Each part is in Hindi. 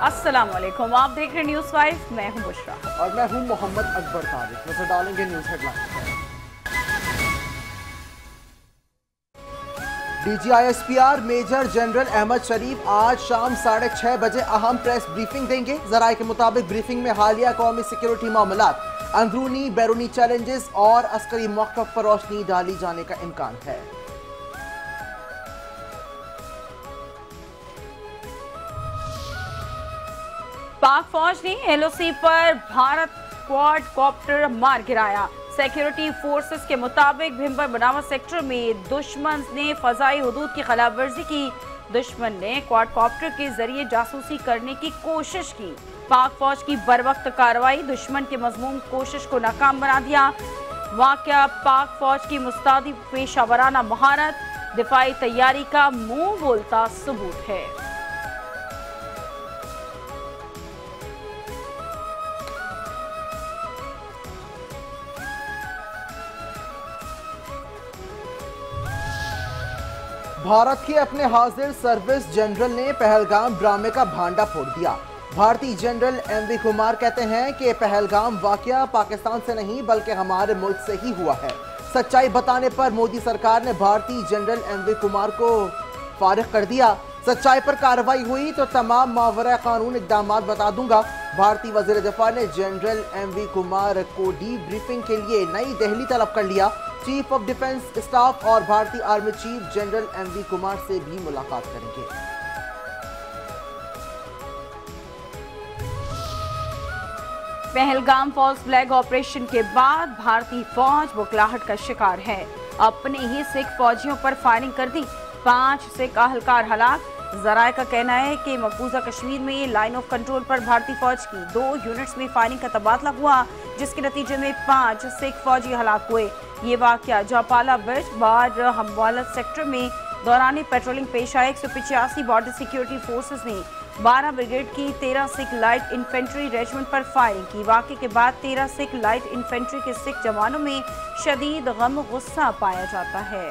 अस्सलाम वालेकुम, आप देख रहे न्यूज़ 5। मैं हूं बुशरा और मैं हूं मोहम्मद अकबर तारिक। नजर डालेंगे news headlines. DGISPR major general Ahmed Sharif आज शाम 6:30 बजे अहम प्रेस ब्रीफिंग देंगे। जराये के मुताबिक ब्रीफिंग में हालिया कौमी सिक्योरिटी मामलात, अंदरूनी बैरूनी चैलेंजेस और अस्करी मौक़िफ़ पर रोशनी डाली जाने का इम्कान है। पाक फौज ने LOC पर भारत क्वाड कॉप्टर मार गिराया। सिक्योरिटी फोर्सेस के मुताबिक भिम्बर बनावट सेक्टर में दुश्मन ने फजाई हुदूद की खिलाफ वर्जी की। दुश्मन ने क्वाड कॉप्टर के जरिए जासूसी करने की कोशिश की। पाक फौज की बरवक्त कार्रवाई दुश्मन के मजमूम कोशिश को नाकाम बना दिया। वाकया पाक फौज की मुस्तादी पेशावराना महारत, दिफाई तैयारी का मुंह बोलता सबूत है। भारत के अपने हाजिर सर्विस जनरल ने पहलगाम ड्रामे का भांडा फोड़ दिया। भारतीय जनरल MV कुमार कहते हैं कि पहलगाम वाकया पाकिस्तान से नहीं बल्कि हमारे मुल्क से ही हुआ है। सच्चाई बताने पर मोदी सरकार ने भारतीय जनरल MV कुमार को फारिग कर दिया। सच्चाई पर कार्रवाई हुई तो तमाम मावरा कानून इकदाम बता दूंगा। भारतीय वजीर दिफा ने जनरल MV कुमार को डी ब्रीफिंग के लिए नई दिल्ली तलब कर लिया। चीफ ऑफ डिफेंस स्टाफ और भारतीय army chief general MV Kumar से भी मुलाकात करेंगे। पहलगाम फॉल्स फ्लैग ऑपरेशन के बाद भारतीय फौज बुखलाहट का शिकार है। अपने ही सिख फौजियों पर फायरिंग कर दी, 5 सिख अहलकार हलाक। जराये का कहना है कि मकबूजा कश्मीर में लाइन ऑफ कंट्रोल पर भारतीय फौज की 2 यूनिट्स में फायरिंग का तबादला हुआ, जिसके नतीजे में 5 सिख फौजी हलाक हुए। ये वाकया जापाला ब्रिज बार हमवालत सेक्टर में दौरान पेट्रोलिंग पेश आए। 185 बॉर्डर सिक्योरिटी फोर्सेस ने 12 ब्रिगेड की 13 सिख लाइट इन्फेंट्री रेजिमेंट पर फायरिंग की। वाकये के बाद 13 सिख लाइट इन्फेंट्री के सिख जवानों में शदीद गम गुस्सा पाया जाता है।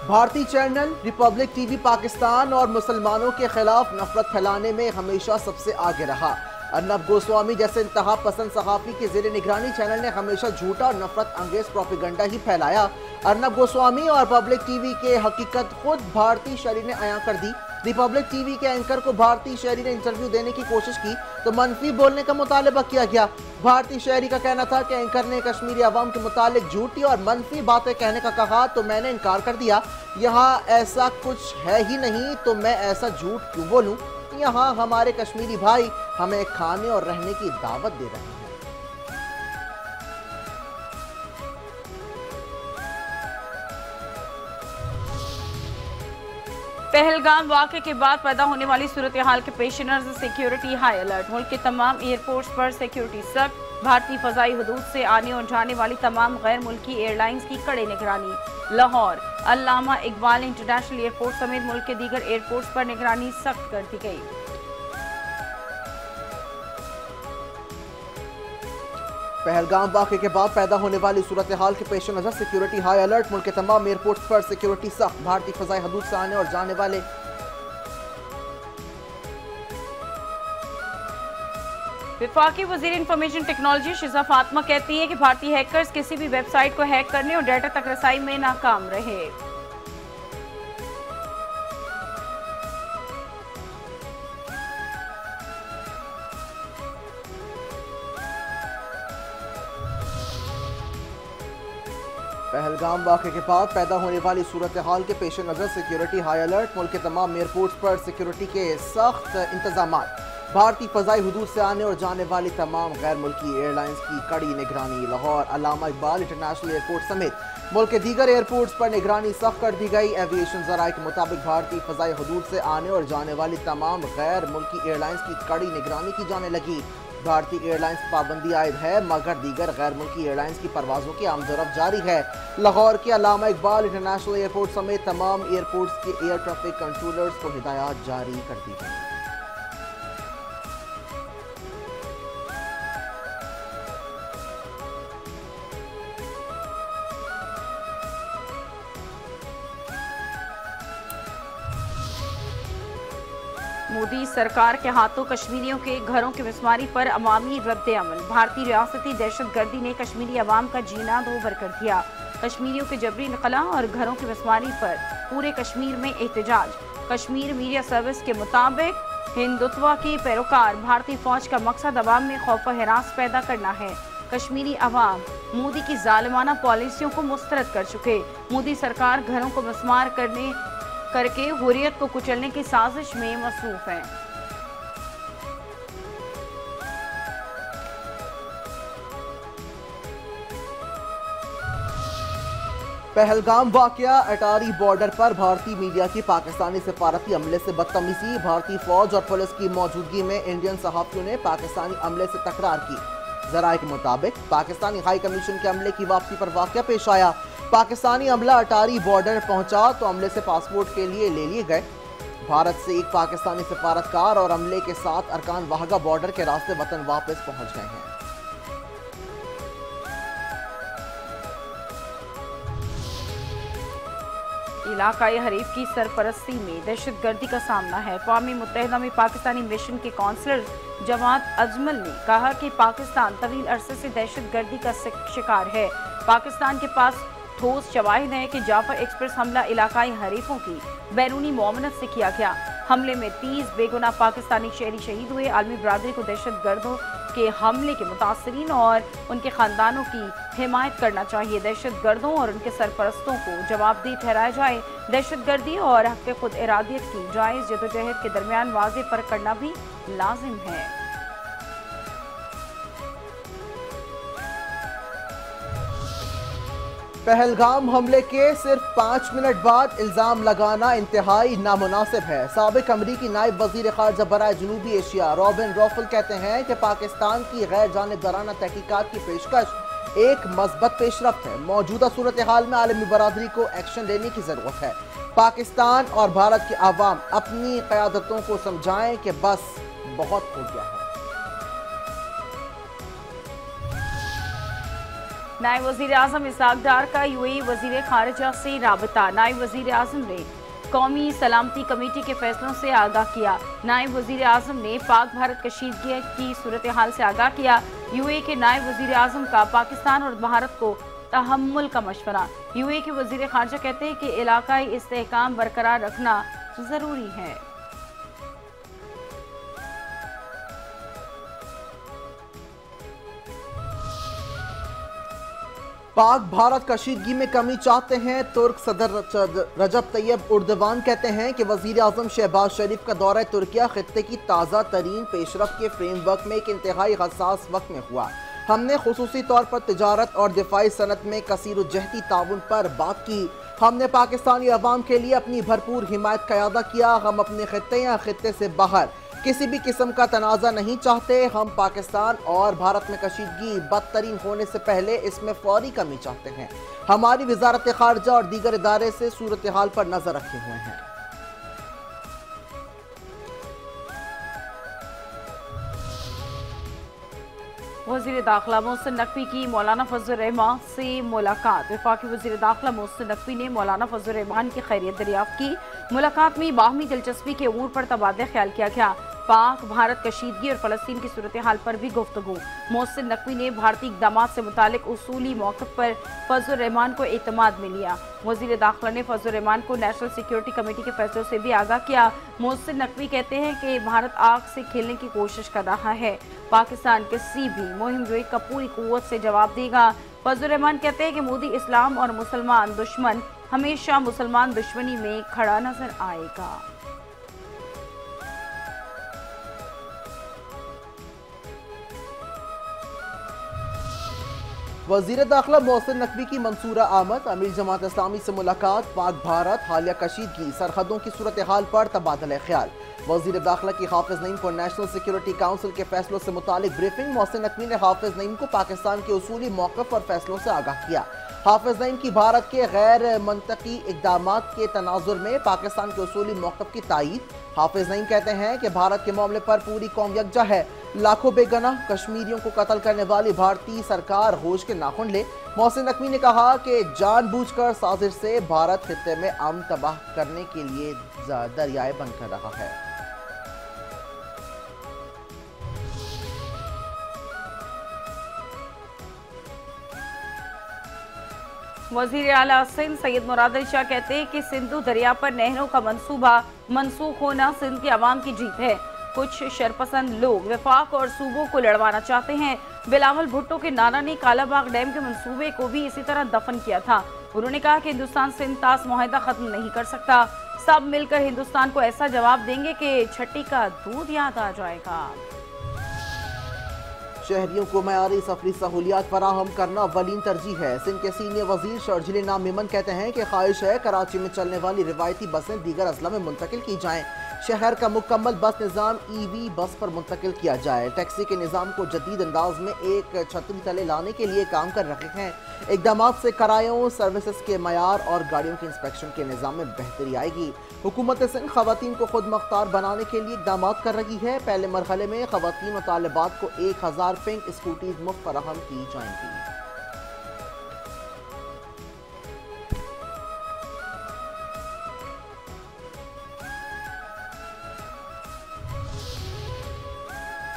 भारतीय चैनल रिपब्लिक TV पाकिस्तान और मुसलमानों के खिलाफ नफरत फैलाने में हमेशा सबसे आगे रहा। अर्नब गोस्वामी जैसे इंतहा पसंद सहाफ़ी के ज़ेरे निगरानी चैनल ने हमेशा झूठा और नफरत अंगेज प्रोपेगेंडा ही फैलाया। अर्नब गोस्वामी और पब्लिक TV के हकीकत खुद भारतीय शहरी ने अयां कर दी। रिपब्लिक TV के एंकर को भारतीय शहरी ने इंटरव्यू देने की कोशिश की तो मनफी बोलने का मुतालबा किया गया। भारतीय शहरी का कहना था कि एंकर ने कश्मीरी अवाम के मुतालिक झूठी और मनफी बातें कहने का कहा तो मैंने इनकार कर दिया। यहाँ ऐसा कुछ है ही नहीं तो मैं ऐसा झूठ क्यों बोलूँ। यहाँ हमारे कश्मीरी भाई हमें खाने और रहने की दावत दे रहे हैं। पहलगाम वाक़े के बाद पैदा होने वाली सूरत हाल के पेश नज़र सिक्योरिटी हाई अलर्ट। मुल्क के तमाम एयरपोर्ट्स पर सिक्योरिटी सख्त। भारतीय फजाई हुदूद से आने और जाने वाली तमाम गैर मुल्की एयरलाइंस की कड़ी निगरानी। लाहौर अल्लामा इकबाल इंटरनेशनल एयरपोर्ट समेत मुल्क के दीगर एयरपोर्ट्स पर निगरानी सख्त कर दी गई। पहलगाम वाक़े के बाद पैदा होने वाली सूरत हाल के पेश नज़र सिक्योरिटी हाई अलर्ट। मुल्क के तमाम एयरपोर्ट्स पर सिक्योरिटी सख्त। भारतीय फजाई हदूद से आने और जाने वाले वफाकी वजीर इंफॉर्मेशन टेक्नोलॉजी शिजा फातिमा कहती है कि भारतीय हैकर्स किसी भी वेबसाइट को हैक करने और डाटा तक रसाई में नाकाम रहे। पहलगाम वाक़े के बाद पैदा होने वाली सूरत हाल के पेश नज़र सिक्योरिटी हाई अलर्ट। मुल्क के तमाम एयरपोर्ट्स पर सिक्योरिटी के सख्त इंतजाम। भारतीय फ़ज़ाई हुदूद से आने और जाने वाली तमाम गैर मुल्की एयरलाइंस की कड़ी निगरानी। लाहौर अल्लामा इकबाल इंटरनेशनल एयरपोर्ट समेत मुल्क के दीगर एयरपोर्ट्स पर निगरानी सख्त कर दी गई। एविएशन ज़राए के मुताबिक भारतीय फ़ज़ाई हुदूद से आने और जाने वाली तमाम गैर मुल्की एयरलाइंस की कड़ी निगरानी की जाने लगी। भारतीय एयरलाइंस पाबंदी आयद है मगर दीगर गैर मुल्की एयरलाइंस की परवाज़ों की आमदरफ्त जारी है। लाहौर के अल्लामा इकबाल इंटरनेशनल एयरपोर्ट समेत तमाम एयरपोर्ट्स के एयर ट्रैफिक कंट्रोलर्स को हिदायत जारी कर दी गई। मोदी सरकार के हाथों कश्मीरियों के घरों की मिसमारी पर अवामी रद्द-ए-अमल। भारतीय रियासती दहशतगर्दी ने कश्मीरी अवाम का जीना दोभर कर दिया। कश्मीरियों के जबरी नकला और घरों की मिसमारी पर पूरे कश्मीर में एहतजाज। कश्मीर मीडिया सर्विस के मुताबिक हिंदुत्व के पैरोकार भारतीय फौज का मकसद अवाम में खौफ व हिरास पैदा करना है। कश्मीरी अवाम मोदी की जालिमाना पॉलिसियों को मुस्तरद कर चुके। मोदी सरकार घरों को मिसमार करके हुर्रियत को कुचलने की साजिश में मसरूफ है। पहलगाम वाकया, अटारी बॉर्डर पर भारतीय मीडिया की पाकिस्तानी सिफारती अमले से बदतमीजी। भारतीय फौज और पुलिस की मौजूदगी में इंडियन सहाफियों ने पाकिस्तानी अमले से तकरार की। जराये के मुताबिक पाकिस्तानी हाई कमीशन के अमले की वापसी पर वाकया पेश आया। पाकिस्तानी अमला अटारी बॉर्डर पहुंचा तो अमले से पासपोर्ट के लिए ले लिए गए। भारत से एक पाकिस्तानी सिफारतकार और अमले के साथ अरकान वाहगा बॉर्डर के रास्ते वतन वापस पहुंच गए हैं। इलाकाई हरीफ की सरपरस्ती में दहशतगर्दी का सामना है। अक़वाम मुत्तहिदा में पाकिस्तानी मिशन के कौंसलर जमात अजमल ने कहा कि पाकिस्तान तवील अरसे से दहशतगर्दी का शिकार है। पाकिस्तान के पास ठोस शवाहिद है कि जाफर एक्सप्रेस हमला इलाकाई हरीफों की बैरूनी मुआवनत से किया गया। हमले में 30 बेगुनाह पाकिस्तानी शहरी शहीद हुए। आलमी बरादरी को दहशतगर्दों के हमले के मुतासरीन और उनके खानदानों की हिमायत करना चाहिए। दहशतगर्दों और उनके सरपरस्तों को जवाबदेह ठहराया जाए। दहशतगर्दी और हक़ खुद इरादियत की जायज़ जदोजहद के दरमियान वाज़ेह फ़र्क करना भी लाजिम है। पहलगाम हमले के सिर्फ 5 मिनट बाद इल्जाम लगाना इंतहाई नामुनासिब है। साबिक अमरीकी नायब वजीर खारजा बराए जनूबी एशिया रॉबिन रॉफल कहते हैं कि पाकिस्तान की गैर जानिबदाराना तहकीकात की पेशकश एक मस्बत पेशरफ्त है। मौजूदा सूरत हाल में आलमी बरादरी को एक्शन लेने की जरूरत है। पाकिस्तान और भारत के अवाम अपनी क़यादतों को समझाएं कि बस बहुत हो गया है। नायब वज़ीर आज़म इसहाक डार का यूएई वज़ीर खारजा से राबता। नायब वज़ीर आज़म ने कौमी सलामती कमेटी के फैसलों से आगाह किया। नायब वज़ीर आज़म ने पाक भारत कशीदगी की सूरत हाल से आगाह किया। यूएई के नायब वज़ीर आज़म का पाकिस्तान और भारत को तहम्मुल का मशवरा। यूएई के वज़ीर खारजा कहते हैं कि इलाकाई इस्तेहकाम बरकरार रखना ज़रूरी है। पाक भारत कशीदगी में कमी चाहते हैं। तुर्क सदर रजब तैयब उर्दवान कहते हैं कि वज़ीर आज़म शहबाज शरीफ का दौरा तुर्किया खित्ते की ताज़ा तरीन पेशरफ के फ्रेमवर्क में एक इंतहाई हसास वक्त में हुआ। हमने खुसूसी तौर पर तिजारत और दिफाई सनत में कसीरुज्जहती ताउन पर बात की। हमने पाकिस्तानी अवाम के लिए अपनी भरपूर हिमायत का अदा किया। हम अपने खित्ते या खित्ते से बाहर किसी भी किस्म का तनाज़ा नहीं चाहते। हम पाकिस्तान और भारत में कशीदगी बदतरीन होने से पहले इसमें फौरी कमी चाहते हैं। हमारी वजारत खारजा और दीगर इदारे से सूरत हाल पर नजर रखे हुए हैं। वज़ीर दाखिला मोहसिन नकवी की मौलाना फजल रहमान से मुलाकात। वफाकी वज़ीर दाखिला मोहसिन नकवी ने मौलाना फजल रहमान की खैरियत दरियाफ्त की। मुलाकात में बाहमी दिलचस्पी के अमूर पर तबादला ख्याल किया गया। पाक भारत कशीदगी और फ़लस्तीन की सूरत हाल पर भी गुफ्तगू। मोहसिन नकवी ने भारतीय इक़दामात से मुतालिक उसूली मौक़िफ़ पर फजल रहमान को एतमाद में लिया। वज़ीर दाखिला ने फजल रहमान को नेशनल सिक्योरिटी कमेटी के फैसलों से भी आगाह किया। मोहसिन नकवी कहते हैं कि भारत आग से खेलने की कोशिश कर रहा है। पाकिस्तान किसी भी मुहिम जोई का पूरी कुव्वत से जवाब देगा। फजल रहमान कहते हैं कि मोदी इस्लाम और मुसलमान दुश्मन हमेशा मुसलमान दुश्मनी में खड़ा नजर आएगा। वज़ीर दाखिला मोहसिन नकवी की मंसूरा आमद। अमीर जमात इस्लामी से मुलाकात। पाक भारत हालिया कशीदगी सरहदों की सूरत हाल पर तबादला ख्याल। वज़ीर दाखिला की हाफिज नईम को नेशनल सिक्योरिटी काउंसिल के फैसलों से मुतालिक ब्रीफिंग। मोहसिन नकवी ने हाफिज नईम को पाकिस्तान के उसूली मौक़िफ़ और फैसलों से आगाह किया। हाफिज नईम की भारत के गैर मंतकी इक़दामात के तनाजुर में पाकिस्तान के उसूली मौक़िफ़ की तायीद। हाफिज नईम कहते हैं कि भारत के मामले पर पूरी कौम यकजा है। लाखों बेगुनाह कश्मीरियों को कत्ल करने वाली भारतीय सरकार होश के नाखुन ले। मोहसिन नकवी ने कहा कि जानबूझकर साजिश से भारत खित्ते में अमन तबाह करने के लिए दरियाए बंद कर रहा है। वजीर आला सिंध सैयद मुराद अली शाह कहते हैं कि सिंधु दरिया पर नहरों का मंसूबा मनसूख होना सिंध की आवाम की जीत है। कुछ शरपसंद लोग वफाक और सूबों को लड़वाना चाहते हैं। बिलावल भुट्टो के नाना ने कालाबाग डैम के मंसूबे को भी इसी तरह दफन किया था। उन्होंने कहा कि हिंदुस्तान सिंध तास मुआहदा खत्म नहीं कर सकता। सब मिलकर हिंदुस्तान को ऐसा जवाब देंगे कि छठी का दूध याद आ जाएगा। शहरियों को मयारी सफरी सहूलियात फराहम करना अव्वलीन तरजीह है। सिंध के सीनियर वजीर शर्जिल नाम मेमन कहते हैं कि ख्वाहिश है कराची में चलने वाली रिवायती बसें दीगर अजला में मुंतकिल की जाएं। शहर का मुकम्मल बस निज़ाम EV बस पर मुंतकिल किया जाए। टैक्सी के निज़ाम को जदीद अंदाज में एक छतरी तले लाने के लिए काम कर रहे हैं। इक़दाम से किरायों, सर्विसेज के मयार और गाड़ियों के इंस्पेक्शन के निज़ाम में बेहतरी आएगी। हुकूमत सिंध ख़वातीन को खुद मुख्तार बनाने के लिए इक़दाम कर रही है। पहले मरहले में ख़वातीन और तालिबात को 1000 पिंक स्कूटीज मुफ्त फराहम की जाएंगी।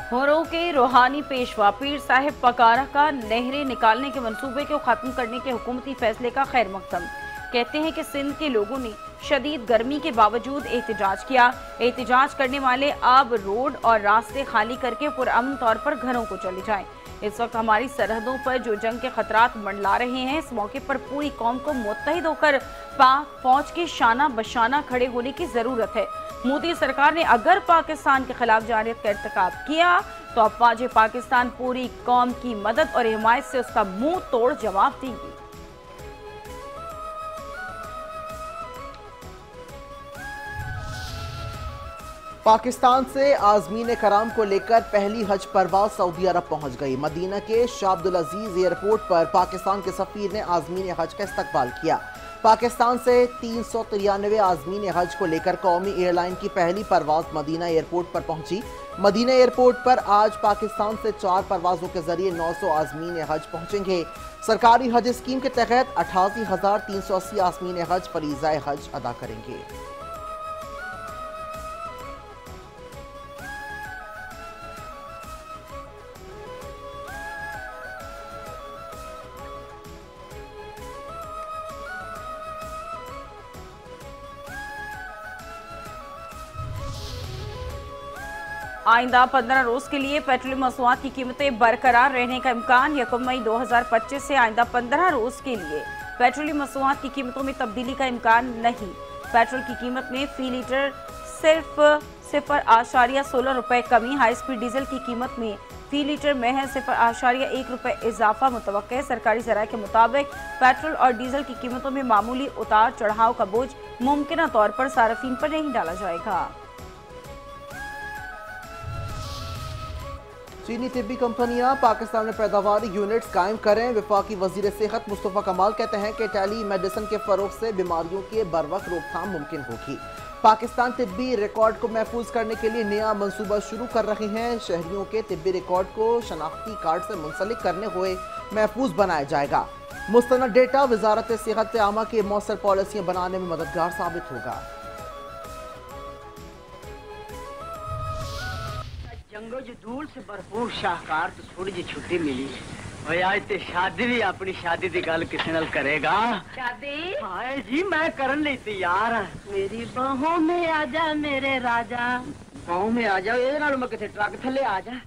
होरों के रूहानी पेशवा पीर साहिब पकारा का नहरें निकालने के मंसूबे को खत्म करने के हुकूमती फैसले का खैर मकदम। कहते हैं कि सिंध के लोगों ने शदीद गर्मी के बावजूद एहतजाज किया। एहतजाज करने वाले अब रोड और रास्ते खाली करके पुरअमन तौर पर घरों को चले जाएं। इस वक्त हमारी सरहदों पर जो जंग के खतरात मंडला रहे हैं, इस मौके पर पूरी कौम को मुत्तहिद होकर पाक फौज के शाना बशाना खड़े होने की जरूरत है। मोदी सरकार ने अगर पाकिस्तान के खिलाफ जारियत का इर्तिकाब किया तो अफवाज पाकिस्तान पूरी कौम की मदद और हिमायत से उसका मुंह तोड़ जवाब देंगी। पाकिस्तान से आज़मीन कराम को लेकर पहली हज परवाज सऊदी अरब पहुंच गई। मदीना के शाह अब्दुल अजीज एयरपोर्ट पर पाकिस्तान के सफीर ने आज़मीन हज का इस्तकबाल किया। पाकिस्तान से 393 आज़मीन हज को लेकर कौमी एयरलाइन की पहली परवाज मदीना एयरपोर्ट पर पहुंची। मदीना एयरपोर्ट पर आज पाकिस्तान से 4 परवाजों के जरिए 900 आज़मीन हज पहुंचेंगे। सरकारी हज स्कीम के तहत 88,380 आज़मीन हज फरीज़ा हज अदा करेंगे। आइंदा 15 रोज के लिए पेट्रोलियम मसनूआत की कीमतें बरकरार रहने का इम्कान। 1 मई 2025 से आइंदा 15 रोज के लिए पेट्रोलियम मसनूआत की कीमतों में तब्दीली का इम्कान नहीं। पेट्रोल की कीमत में फी लीटर सिर्फ 0.16 रुपए कमी। हाई स्पीड डीजल की कीमत में फी लीटर महज 0.1 रुपए इजाफा मुतवक्के है। सरकारी ज़राए के मुताबिक पेट्रोल और डीजल की कीमतों में मामूली उतार चढ़ाव का बोझ मुमकिन तौर पर सार्फिन पर नहीं डाला जाएगा। चीनी तिब्बी कंपनियां पाकिस्तान में पैदावारी यूनिट्स कायम करें। वफाकी वजीर सेहत मुस्तफ़ा कमाल कहते हैं कि टेली मेडिसिन के फरोग से बीमारियों की बरवक्त रोकथाम मुमकिन होगी। पाकिस्तान तिब्बी रिकॉर्ड को महफूज करने के लिए नया मंसूबा शुरू कर रहे हैं। शहरियों के तिब्बी रिकॉर्ड को शनाख्ती कार्ड से मुंसलिक करने हुए महफूज बनाया जाएगा। मुस्तनद डेटा वजारत सेहत आमा के मौसर पॉलिसियाँ बनाने में मददगार साबित होगा। जंगो जो दूर से भरपूर शाहकार तो थोड़ी जी छुट्टी मिली और आज ते शादी भी अपनी शादी की गल किसी नाल करेगा। शादी हाय जी मैं करन लई तैयार हां। मेरी बाहों में आजा मेरे राजा। गाँव में आ जाओ ये नाल मैं किसी ट्रक थले आ जा।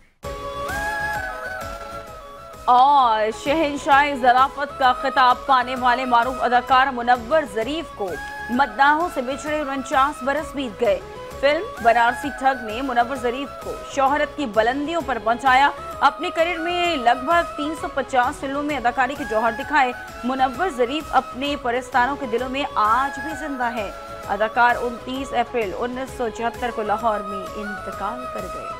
और शहंशाह ज़राफ़त का खिताब पाने वाले मारूफ अदाकार मुनव्वर ज़रीफ को मद्दाहों से बिछड़े 49 बरस बीत गए। फिल्म बनारसी ठग ने मुनव्वर ज़रीफ को शोहरत की बुलंदियों पर पहुंचाया। अपने करियर में लगभग 350 फिल्मों में अदाकारी के जौहर दिखाए मुनव्वर ज़रीफ अपने परस्तारों के दिलों में आज भी जिंदा है। अदाकार 29 अप्रैल 1974 को लाहौर में इंतकाल कर गए।